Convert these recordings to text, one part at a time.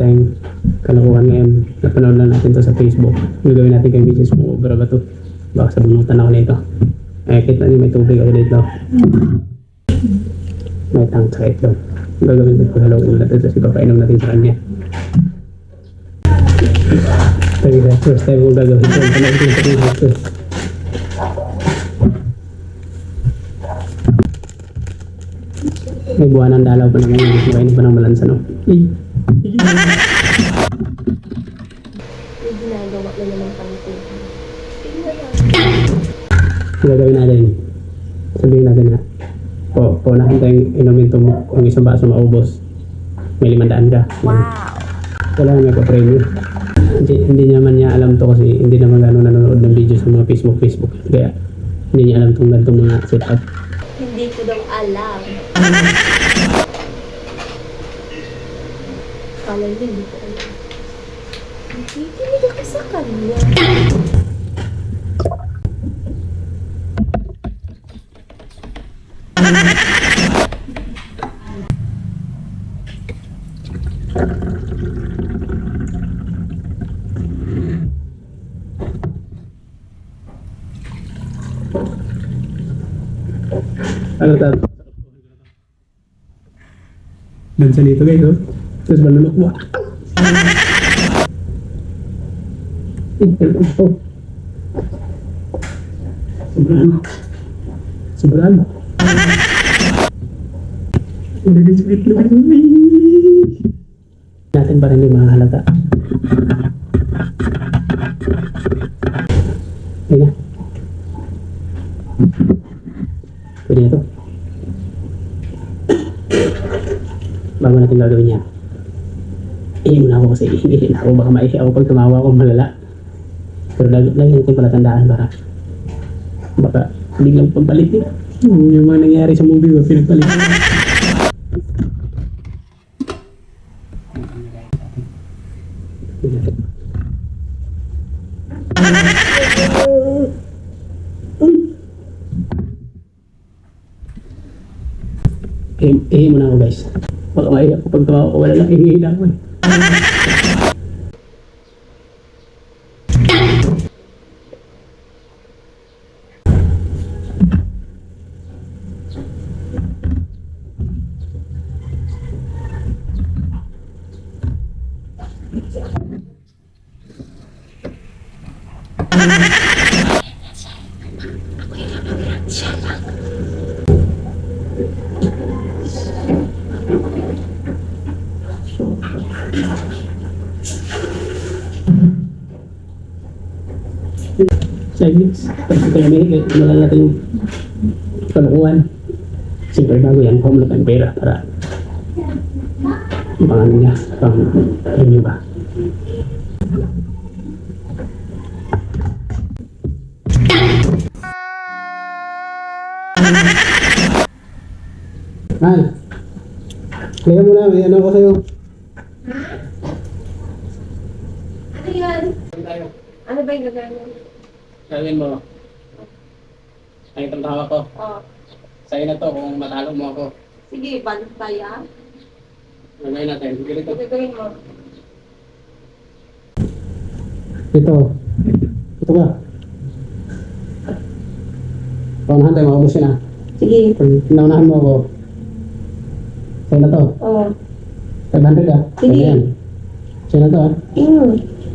tayong kalokohan ngayon. Napanood lang natin to sa Facebook. Gagawin natin kay Mrs. mo. Obra ba to? Baka sa bunutan ako nito. Kita niyo may tubig ako dito. May tank sa ito. Gagawin natin ko Halloween natin. Tapos ipapainom natin sa kanya. First time ko gagawin ito. Panood ko sa Facebook. May buwan ng dalaw pa naman yun. Makainin pa ng malansa, no? Yung ginagawa na naman kami po. Gagawin natin. Sabihin natin na. Paunahan tayong inumin ito mo. Kung isang baso maubos, may 500 ka. Wow! Wala na may pa-premyo. Hindi naman niya alam to kasi hindi naman gano'n nanonood ng video sa mga Facebook. Kaya hindi niya alam itong ganitong mga setup. Hindi ko daw alam. Kala niya hindi ko alam. Nakikinig ako sa kanya. Ano tayo? Dansa nito guys, oh. Terus balunok mo. Sobrang. Hindi sweet lumbi. Natin pa rin yung mga halaga. Ayun na. Pwede na ito. Bago natin gagawin yan. Ihin na ako kasi ihin ako. Baka maihi ako pag tumawa ako malala. Pero lagi natin pala tandaan baka biglang pagbalik nila. Yung mga nangyari sa movie ba pinagbalik. Ihin mo na ako guys. Baka maihi ako pag tumawa ko malala. Ihin na ako eh. Segments. Tapos kaya may malala natin yung kalukuhan. Siyempre bago yan, pumunta tayong pera para yung pang ano niya, pang premium ba. Ay, kaya mo na, may ano ko sa'yo. Ano yan? Ano ba yung gagawin? Gawin mo. Ay, itong tawa ko. Oh. Sa'yo na to kung matalo mo ako. Sige, bantay ah. Gagawin natin. Sige Ano ito. gagawin mo? Ito. Ito ba? Paunahan tayo, maubusin na. Sige. Pag naunahan mo ako, sa'yo na to. Oo. 500 ah. Sige. Yan. Sa'yo na to ah.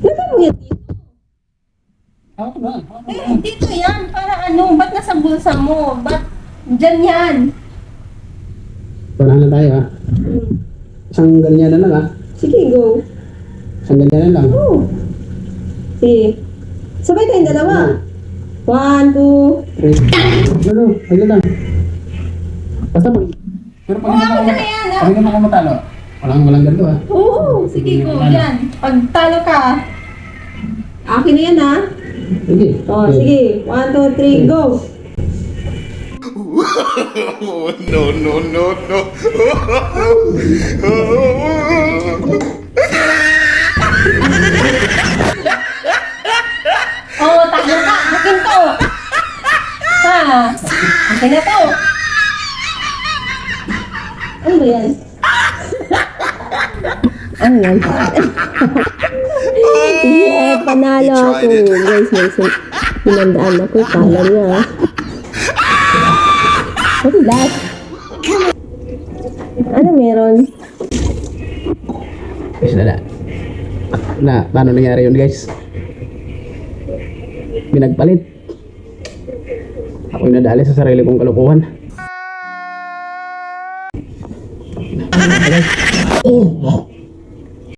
Lagay mo yan dito. Ako ba? Dito yan. Para ano? Ba't nasa bulsa mo? Ba't dyan yan? Paunahan na tayo ah. Isang ganyan na lang ah. Sige, go. Isang ganyan na lang. Oo. Sige. Sabay tayong dalawa. 1, 2. 3. Ano? Ano lang. Basta mo. Pero pag hindi Wow, mo na yan, ah. pag hindi mo matalo, walang ganito ah. Oo, sige, go. Yan. Pag talo ka. Akin na yan, ha? Sige. Oh, sige. 1, 2, 3, go. Oh, no, no, no, no. Oh, talo ka. Akin to. Ha? Akin na to. Ano ba yan? Ano yan? Yeah, panalo ako. Guys, may pinandaan ako. Kala niya. What is that? Ano meron? Guys, paano nangyari yun guys? Pinagpalit. Ako'y nadali sa sarili kong kalukuhan. Guys.